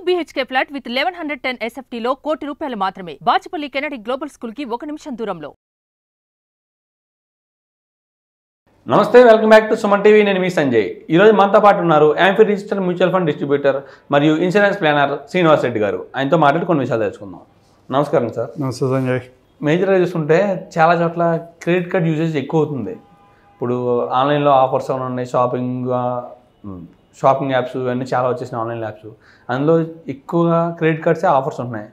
BHK flat with 1110 SFT లో ₹1 కోటి మాత్రమే. బాచుపల్లి కెనడి గ్లోబల్ స్కూల్ కి 1 నిమిషం దూరంలో. నమస్తే, welcome back to Suman TV. నేను మీ సంజయ్. ఈరోజు మనతో పాటు ఉన్నారు amphi register mutual fund distributor మరియు ఇన్సూరెన్స్ ప్లానర్ శ్రీనివాస్ రెడ్డి గారు. ఆయనతో మాట్లాడి కొన్ని విషయాలు తెలుసుకుందాం. నమస్కారం సార్. నమస్తే సంజయ్. మేజర్గా చూస్తుంటే చాలా చోట్ల క్రెడిట్ కార్డ్ యూసేజ్ ఎక్కువ అవుతుంది. ఇప్పుడు ఆన్లైన్లో ఆఫర్స్ ఏమైనా ఉన్నాయి, షాపింగ్ యాప్స్ ఇవన్నీ చాలా వచ్చేసినాయి, ఆన్లైన్ యాప్స్. అందులో ఎక్కువగా క్రెడిట్ కార్డ్సే ఆఫర్స్ ఉన్నాయి.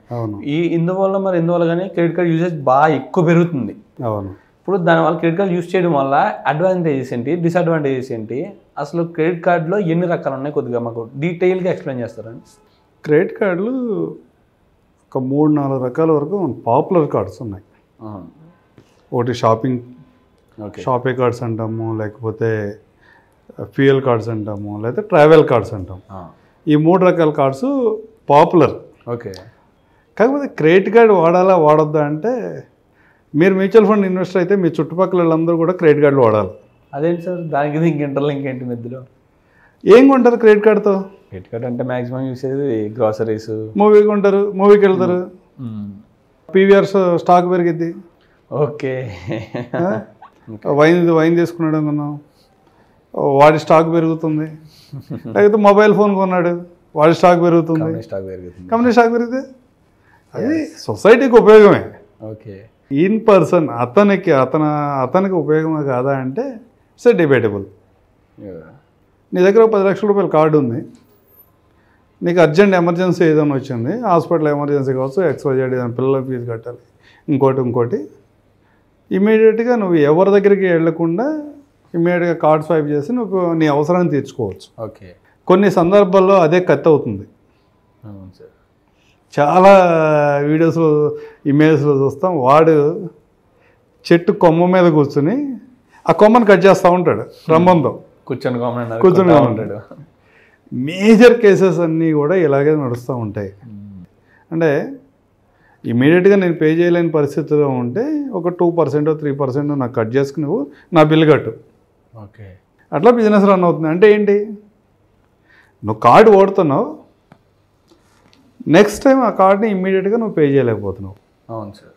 ఇందువల్ల కానీ క్రెడిట్ కార్డ్ యూసేజ్ బాగా ఎక్కువ పెరుగుతుంది. అవును. ఇప్పుడు దానివల్ల క్రెడిట్ కార్డ్ యూజ్ చేయడం వల్ల అడ్వాంటేజెస్ ఏంటి, డిసడ్వాంటేజెస్ ఏంటి, అసలు క్రెడిట్ కార్డులో ఎన్ని రకాలు ఉన్నాయి, కొద్దిగా మాకు డీటెయిల్గా ఎక్స్ప్లెయిన్ చేస్తారండి. క్రెడిట్ కార్డులు ఒక 3-4 రకాల వరకు పాపులర్ కార్డ్స్ ఉన్నాయి. ఒకటి షాపే కార్డ్స్ అంటాము, లేకపోతే ఫ్యూయల్ కార్డ్స్ అంటాము, లేకపోతే ట్రావెల్ కార్డ్స్ అంటాము. ఈ 3 రకాల కార్డ్స్ పాపులర్. ఓకే. కాకపోతే క్రెడిట్ కార్డు వాడొద్దా అంటే, మీరు మ్యూచువల్ ఫండ్ ఇన్వెస్టర్ అయితే మీ చుట్టుపక్కల వాళ్ళందరూ కూడా క్రెడిట్ కార్డులు వాడాలి. అదేంటి సార్, దానికి ఇంకేంటి మధ్యలో ఏం కొంటారు క్రెడిట్ కార్డుతో? క్రెడిట్ కార్డ్ అంటే మ్యాక్సిమం యూస్ అయ్యేది గ్రాసరీస్, మూవీ కొంటారు, మూవీకి వెళ్తారు, పీవీఆర్ స్టాక్ పెరిగిద్ది. ఓకే. వైన్ తీసుకున్నాడు అనుకున్నాం, వాడి స్టాక్ పెరుగుతుంది. లేకపోతే మొబైల్ ఫోన్ కొన్నాడు, వాడి స్టాక్ పెరుగుతుంది. కంపెనీ స్టాక్ పెరిగితే అది సొసైటీకి ఉపయోగమే. ఓకే. ఇన్ పర్సన్ అతనికి ఉపయోగమే కాదా అంటే ఇట్స్ డిబేటబుల్. నీ దగ్గర ఒక 10 లక్షల రూపాయల కార్డు ఉంది, నీకు అర్జెంట్ ఎమర్జెన్సీ ఏదైనా వచ్చింది, హాస్పిటల్ ఎమర్జెన్సీ కావచ్చు, XYZ ఏదైనా పిల్లల ఫీజు కట్టాలి, ఇంకోటి ఇమీడియట్గా నువ్వు ఎవరి దగ్గరికి వెళ్లకుండా ఇమీడియట్గా కార్డ్ స్వైప్ చేసి నువ్వు నీ అవసరాన్ని తీర్చుకోవచ్చు. ఓకే. కొన్ని సందర్భాల్లో అదే కత్తి అవుతుంది. చాలా వీడియోస్లో, ఇమేజ్లో చూస్తాం, వాడు చెట్టు కొమ్మ మీద కూర్చుని ఆ కొమ్మను కట్ చేస్తూ ఉంటాడు రంబంతో కూర్చొని ఉంటాడు. మేజర్ కేసెస్ అన్నీ కూడా ఇలాగే నడుస్తూ ఉంటాయి. అంటే ఇమీడియట్గా నేను పే చేయలేని పరిస్థితిలో ఉంటే ఒక 2% 3% నాకు కట్ చేసుకుని నువ్వు నా బిల్లు కట్టు. ఓకే. అట్లా బిజినెస్ రన్ అవుతుంది. అంటే ఏంటి, నువ్వు కార్డు వాడుతున్నావు, నెక్స్ట్ టైం ఆ కార్డుని ఇమ్మీడియట్గా నువ్వు పే చేయలేకపోతున్నావు. అవును సార్.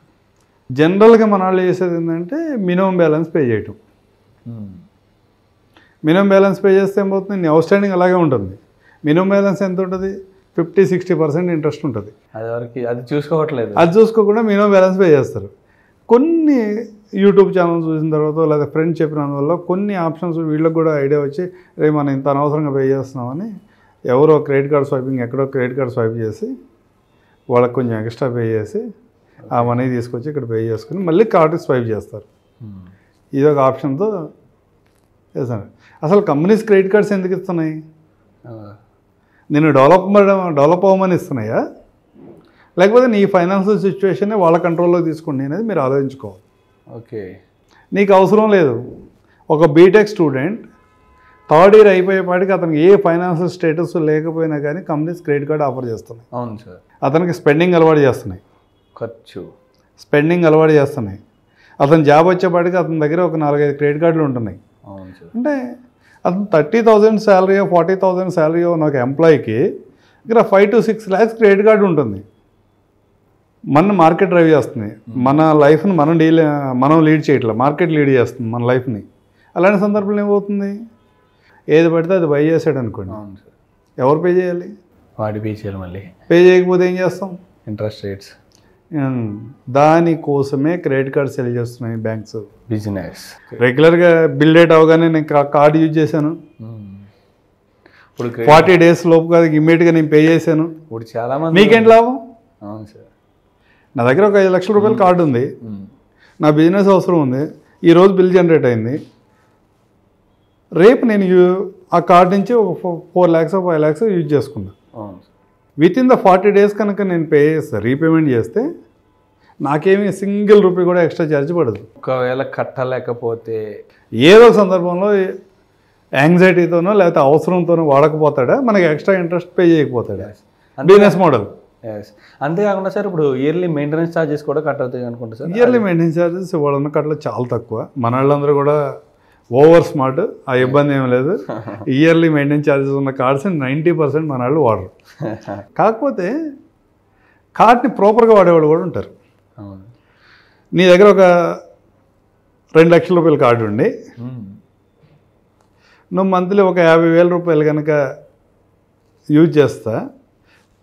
జనరల్గా మన వాళ్ళు చేసేది ఏంటంటే మినిమం బ్యాలెన్స్ పే చేయటం. మినిమం బ్యాలెన్స్ పే చేస్తే ఏమవుతుంది, నీ అవుట్ స్టాండింగ్ అలాగే ఉంటుంది. మినిమం బ్యాలెన్స్ ఎంత ఉంటుంది, 50-60% ఇంట్రెస్ట్ ఉంటుంది. అది చూసుకోవట్లేదు. అది చూసుకోకుండా మినిమం బ్యాలెన్స్ పే చేస్తారు. కొన్ని యూట్యూబ్ ఛానల్స్ చూసిన తర్వాత లేదా ఫ్రెండ్స్ చెప్పినందువల్ల కొన్ని ఆప్షన్స్ వీళ్ళకి కూడా ఐడియా వచ్చి రే మనం ఇంత అనవసరంగా పే చేస్తున్నామని ఎవరో క్రెడిట్ కార్డ్ స్వైపింగ్ ఎక్కడో క్రెడిట్ కార్డ్ స్వైప్ చేసి వాళ్ళకి కొంచెం ఎక్స్ట్రా పే చేసి ఆ మనీ తీసుకొచ్చి ఇక్కడ పే చేసుకుని మళ్ళీ కార్డు స్వైప్ చేస్తారు. ఇదొక ఆప్షన్తో చేస్తాను. అసలు కంపెనీస్ క్రెడిట్ కార్డ్స్ ఎందుకు ఇస్తున్నాయి? నేను డెవలప్ అవ్వమని ఇస్తున్నాయా, లేకపోతే నీ ఫైనాన్షియల్ సిచ్యువేషన్ని వాళ్ళ కంట్రోల్లో తీసుకోండి అనేది మీరు ఆలోచించుకోవాలి. ఓకే. నీకు అవసరం లేదు. ఒక బీటెక్ స్టూడెంట్ 3rd ఇయర్ అయిపోయేపాటికి అతనికి ఏ ఫైనాన్షియల్ స్టేటస్ లేకపోయినా కానీ కంపెనీస్ క్రెడిట్ కార్డు ఆఫర్ చేస్తున్నాయి. అవును సార్. అతనికి స్పెండింగ్ అలవాటు చేస్తున్నాయి, అలవాటు చేస్తున్నాయి. అతను జాబ్ వచ్చేపాటికి అతని దగ్గర ఒక 4-5 క్రెడిట్ కార్డులు ఉంటున్నాయి. అవును సార్. అంటే అతను 30,000 శాలరీయో 40,000 శాలరీయో ఉన్న ఒక ఎంప్లాయీకి దగ్గర 5 to 6 lakhs క్రెడిట్ కార్డు ఉంటుంది. మన మార్కెట్ డ్రైవ్ చేస్తుంది, మన లైఫ్ని మనం లీడ్ చేయట్లా, మార్కెట్ లీడ్ చేస్తుంది మన లైఫ్ని. అలాంటి సందర్భంలో ఏమవుతుంది, ఏది పడితే అది బై చేసాడు అనుకోండి, ఎవరు పే చేయాలి? వాడి పే చేయాలి. మళ్ళీ పే చేయకపోతే ఏం చేస్తాం? Interest rates. దానికోసమే క్రెడిట్ కార్డ్ సెల్ చేస్తున్నాయి బ్యాంక్స్. బిజినెస్ రెగ్యులర్గా బిల్ డేట్ అవగానే నేను కార్డు యూజ్ చేశాను, ఇప్పుడు 40 days లోపు కాదు ఇమ్మీడియట్గా నేను పే చేశాను. ఇప్పుడు చాలామంది మీకేంటి లాభం? అవును సార్. నా దగ్గర ఒక 5 లక్షల రూపాయల కార్డు ఉంది, నా బిజినెస్ అవసరం ఉంది, ఈరోజు బిల్ జనరేట్ అయింది, రేపు నేను ఆ కార్డు నుంచి ఒక 4 lakhs 5 lakhs యూజ్ చేసుకున్నాను. విత్ ఇన్ ద 40 days కనుక నేను పే చేస్తాను, రీపేమెంట్ చేస్తే నాకేమీ సింగిల్ రూపీ కూడా ఎక్స్ట్రా ఛార్జ్ పడదు. ఒకవేళ కట్టలేకపోతే ఏదో సందర్భంలో యాంగ్జైటీతోనో లేకపోతే అవసరంతోనో వాడకపోతాడా, మనకి ఎక్స్ట్రా ఇంట్రెస్ట్ పే చేయకపోతాడా? Business model. అంతేకాకుండా సార్ ఇప్పుడు ఇయర్లీ మెయింటెనెన్స్ ఛార్జెస్ కూడా కట్ అవుతాయి అనుకుంటా సార్. ఇయర్లీ మెయింటెనెన్స్ ఛార్జెస్ ఇవ్వాలన్న కట్టలో చాలా తక్కువ. మన వాళ్ళందరూ కూడా ఓవర్ స్మార్ట్, ఆ ఇబ్బంది ఏం లేదు. ఇయర్లీ మెయింటెనెన్స్ ఛార్జెస్ ఉన్న కార్డ్స్ 90% మన వాళ్ళు వాడరు. కాకపోతే కార్డ్ని ప్రాపర్గా వాడేవాళ్ళు కూడా ఉంటారు. నీ దగ్గర ఒక 2 లక్షల రూపాయల కార్డు ఉండి నువ్వు మంత్లీ ఒక 50,000 రూపాయలు కనుక యూజ్ చేస్తా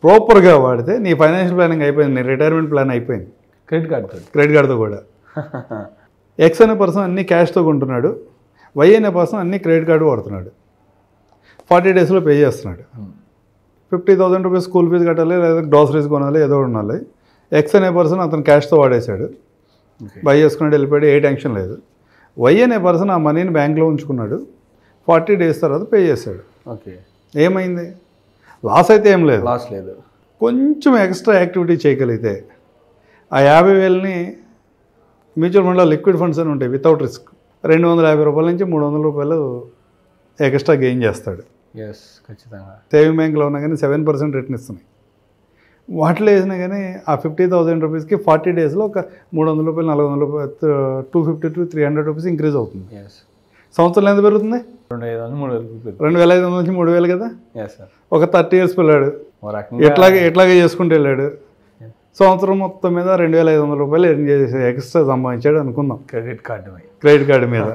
ప్రాపర్గా వాడితే నీ ఫైనాన్షియల్ ప్లానింగ్ అయిపోయింది, నీ రిటైర్మెంట్ ప్లాన్ అయిపోయింది. క్రెడిట్ కార్డుతో కూడా. ఎక్స్ అనే పర్సన్ అన్ని క్యాష్తో కొంటున్నాడు, వై అనే పర్సన్ అన్ని క్రెడిట్ కార్డు వాడుతున్నాడు. 40 డేస్లో పే చేస్తున్నాడు. 50,000 రూపీస్ స్కూల్ ఫీజు కట్టాలి, లేదా గ్రాసరీస్ కొనాలి, ఏదో ఉండాలి. ఎక్స్ అనే పర్సన్ అతను క్యాష్తో వాడేశాడు, బై చేసుకున్నాడు, వెళ్ళిపోయాడు, ఏ టెన్షన్ లేదు. వై అనే పర్సన్ ఆ మనీని బ్యాంక్లో ఉంచుకున్నాడు, 40 డేస్ తర్వాత పే చేశాడు. ఏమైంది? లాస్ అయితే ఏం లేదు. కొంచెం ఎక్స్ట్రా యాక్టివిటీ చేయగలిగితే ఆ 50,000ని మ్యూచువల్ ఫండ్లో లిక్విడ్ ఫండ్స్ అని ఉంటాయి, వితౌట్ రిస్క్. 250 రూపాయల నుంచి 300 రూపాయలు ఎక్స్ట్రా గెయిన్ చేస్తాడు. ఖచ్చితంగా. సేవింగ్ బ్యాంక్లో ఉన్నా కానీ 7% రిటర్న్ ఇస్తున్నాయి. వాటిలో వేసినా కానీ ఆ 50,000 రూపీస్కి 40 డేస్లో ఒక 300 రూపాయలు, 400 రూపాయలు, 250 to 300 రూపీస్ ఇంక్రీజ్ అవుతుంది. సంవత్సరంలో ఎంత పెరుగుతుంది? 2,500 నుంచి 3,000 కదా. ఒక 30 years పిల్లాడు ఎట్లాగే చేసుకుంటూ వెళ్ళాడు. సంవత్సరం మొత్తం మీద 2,500 రూపాయలు ఎర్న్ చేసి ఎక్స్ట్రా సంపాదించాడు అనుకుందాం క్రెడిట్ కార్డు మీద.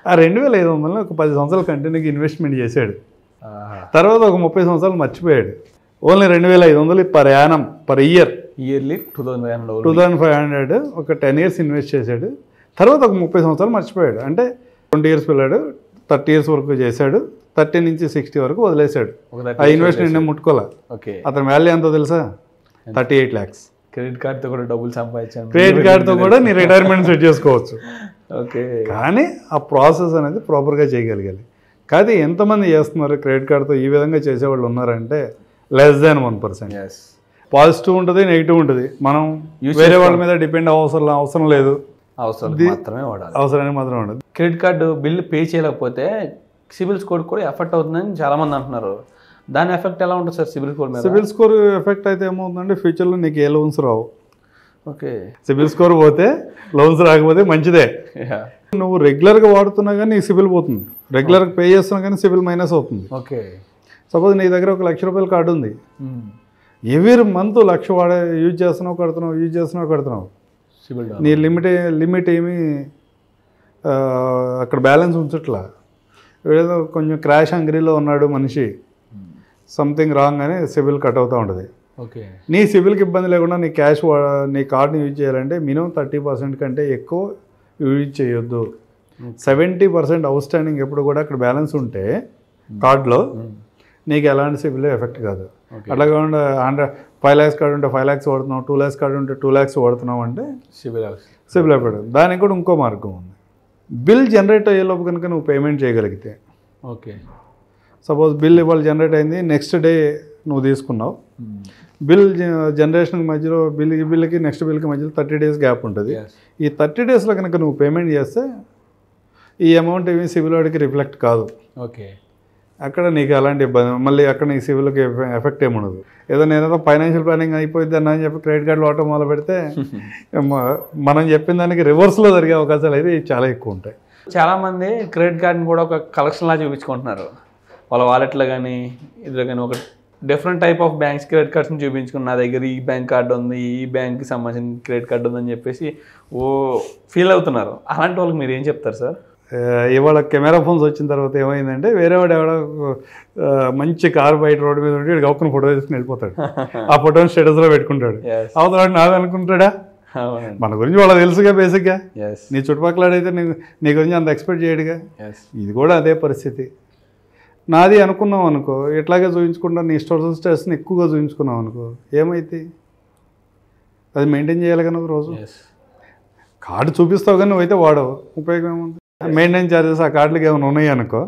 ఆ 2,500 ఒక 10 సంవత్సరాలు కంటిన్యూగా ఇన్వెస్ట్మెంట్ చేశాడు. తర్వాత ఒక 30 సంవత్సరాలు మర్చిపోయాడు. Only 2,500 per annum, per yearly 2,500 ఒక 10 years ఇన్వెస్ట్ చేశాడు. తర్వాత ఒక 30 సంవత్సరాలు మర్చిపోయాడు. అంటే 20 years పిల్లాడు 30 years వరకు చేశాడు, 30 నుంచి 60 వరకు వదిలేశాడు. ఆ ఇన్వెస్ట్మెంట్ ముట్టుకోలే. అతని వాల్యూ ఎంతో తెలుసా? 38 lakhs. క్రెడిట్ కార్డ్తో కూడా డబ్బులు సంపాదించాను. క్రెడిట్ కార్డ్తో కూడా నీ రిటైర్మెంట్ సెట్ చేసుకోవచ్చు. కానీ ఆ ప్రాసెస్ అనేది ప్రాపర్గా చేయగలగాలి. కానీ ఎంతమంది చేస్తున్నారు క్రెడిట్ కార్డ్తో ఈ విధంగా చేసేవాళ్ళు ఉన్నారంటే less than 1%. పాజిటివ్ ఉంటుంది, నెగిటివ్ ఉంటుంది. మనం వేరే వాళ్ళ మీద డిపెండ్ అవసరం లేదు, అవసరానికి మాత్రమే ఉండదు. క్రెడిట్ కార్డు బిల్ పే చేయలేకపోతే సిబిల్ స్కోర్ కూడా ఎఫెక్ట్ అవుతుందని చాలామంది అంటున్నారు. దాని ఎఫెక్ట్ ఎలా ఉంటుంది సార్ సిబిల్ స్కోర్ మీద? సిబిల్ స్కోర్ ఎఫెక్ట్ అయితే ఏమవుతుందంటే ఫ్యూచర్లో నీకు ఏ లోన్స్ రావు. సిబిల్ స్కోర్ పోతే లోన్స్ రాకపోతే మంచిదే. నువ్వు రెగ్యులర్గా వాడుతున్నా కానీ నీ సిబిల్ పోతుంది, రెగ్యులర్గా పే చేస్తున్నా కానీ సిబిల్ మైనస్ అవుతుంది. సపోజ్ నీ దగ్గర ఒక 1,00,000 రూపాయల కార్డు ఉంది, ఎవ్రీ మంత్ 1,00,000 యూజ్ చేస్తున్నావు కడుతున్నావు, నీ లిమిట్ ఏమి అక్కడ బ్యాలెన్స్ ఉంచట్లా. ఏదో కొంచెం క్రాష్ హంగ్రీలో ఉన్నాడు మనిషి, సంథింగ్ రాంగ్ అని సిబిల్ కట్ అవుతూ ఉంటుంది. నీ సిబిల్కి ఇబ్బంది లేకుండా నీ కార్డుని యూజ్ చేయాలంటే మినిమం 30% కంటే ఎక్కువ యూజ్ చేయొద్దు. 70% అవుట్ స్టాండింగ్ ఎప్పుడు కూడా అక్కడ బ్యాలెన్స్ ఉంటే కార్డులో నీకు ఎలాంటి సిబిల్ ఎఫెక్ట్ కాదు. అట్లా కాకుండా 5 lakhs కార్డు ఉంటే 5 lakhs వాడుతున్నావు, 2 lakhs కార్డు ఉంటే 2 lakhs వాడుతున్నావు అంటే సిబిల్ ఎఫెక్ట్. దానికి కూడా ఇంకో మార్గం ఉంది. బిల్ జనరేట్ అయ్యేలోపు కనుక నువ్వు పేమెంట్ చేయగలిగితే, సపోజ్ బిల్ ఇవాళ జనరేట్ అయింది, నెక్స్ట్ డే నువ్వు తీసుకున్నావు, బిల్ జనరేషన్ మధ్యలో బిల్కి నెక్స్ట్ బిల్కి మధ్యలో 30 days గ్యాప్ ఉంటుంది. ఈ 30 daysలో కనుక నువ్వు పేమెంట్ చేస్తే ఈ అమౌంట్ ఏమి సిబిల్ వాడికి రిఫ్లెక్ట్ కాదు. అక్కడ నీకు అలాంటి ఇబ్బంది, మళ్ళీ అక్కడ నీ సిబిల్కి ఎఫెక్ట్ ఏముండదు. నేనేదో ఫైనాన్షియల్ ప్లానింగ్ అయిపోయింది అని చెప్పి క్రెడిట్ కార్డు వాడటం మొదలు పెడితే మనం చెప్పిన దానికి రివర్స్లో జరిగే అవకాశాలు అయితే చాలా ఎక్కువ ఉంటాయి. చాలామంది క్రెడిట్ కార్డుని కూడా ఒక కలెక్షన్లా చూపించుకుంటున్నారు. వాళ్ళ వాలెట్లో కానీ ఇదిలో కానీ ఒక different type of banks credit కార్డ్స్ని చూపించుకుని నా దగ్గర ఈ బ్యాంక్ కార్డు ఉంది, ఈ బ్యాంక్కి సంబంధించిన క్రెడిట్ కార్డు ఉందని చెప్పేసి ఫీల్ అవుతున్నారు. అలాంటి వాళ్ళకి మీరు ఏం చెప్తారు సార్? ఇవాళ కెమెరా ఫోన్స్ వచ్చిన తర్వాత ఏమైందంటే వేరేవాడు ఎవడో మంచి కార్ బయట రోడ్డు మీద ఉంటే గౌకుని ఫోటో తీసుకుని వెళ్ళిపోతాడు. ఆ ఫోటోని స్టేటస్లో పెట్టుకుంటాడు. అవతల నాది అనుకుంటాడా? మన గురించి వాళ్ళకి తెలుసుగా బేసిక్గా. నీ చుట్టుపక్కలైతే నీ గురించి అంత ఎక్స్పెక్ట్ చేయడుగా. ఇది కూడా అదే పరిస్థితి. నాది అనుకున్నాం అనుకో, ఎట్లాగే చూపించుకుంటా నీ స్టేటస్ని ఎక్కువగా చూపించుకున్నావు అనుకో, ఏమైతే అది మెయింటైన్ చేయాలి కదా రోజు. కార్డు చూపిస్తావు కానీ నువ్వైతే వాడవు, ఉపయోగం ఏముంది? మెయింటెనెన్స్ ఛార్జెస్ ఆ కార్డులకి ఏమైనా ఉన్నాయి అనుకో,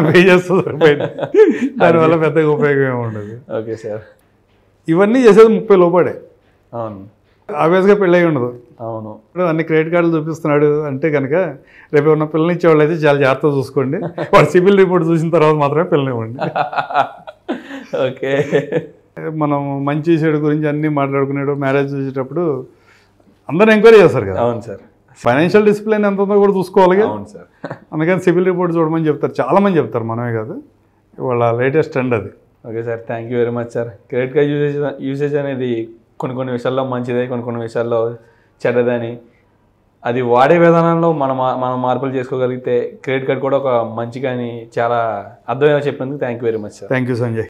పే చేస్తుంది, దానివల్ల పెద్దగా ఉపయోగం ఏమి ఉండదు. Okay sir. ఇవన్నీ చేసేది 30 లోపడే. అవును, ఆబ్వియస్గా పెళ్ళి అయి ఉండదు. అవును. ఇప్పుడు అన్ని క్రెడిట్ కార్డులు చూపిస్తున్నాడు అంటే కనుక రేపు ఉన్న పిల్లల్ని ఇచ్చేవాళ్ళు అయితే చాలా జాగ్రత్తగా చూసుకోండి. వాడు సిబిల్ రిపోర్ట్ చూసిన తర్వాత మాత్రమే పిల్లనివ్వండి. ఓకే. మనం మంచి చెడు గురించి అన్నీ మాట్లాడుకునేటప్పుడు మ్యారేజ్ చూసేటప్పుడు అందరూ ఎంక్వైరీ చేస్తారు కదా. అవును సార్. ఫైనాన్షియల్ డిసిప్లిన్ ఎంత ఉందో కూడా చూసుకోవాలి. అవును సార్. అందుకని సిబిల్ రిపోర్ట్ చూడమని చెప్తారు, చాలామంది చెప్తారు, మనమే కాదు. ఇవాళ లేటెస్ట్ ట్రెండ్ అది. Okay sir, thank you very much sir. Credit card usage అనేది కొన్ని విషయాల్లో మంచిదే, కొన్ని విషయాల్లో చెడ్డదని, అది వాడే విధానంలో మనం మార్పులు చేసుకోగలిగితే క్రెడిట్ కార్డ్ కూడా ఒక మంచి కానీ చాలా అర్థమయ్యేలా చెప్పినందుకు thank you very much sir. Thank you Sanjay.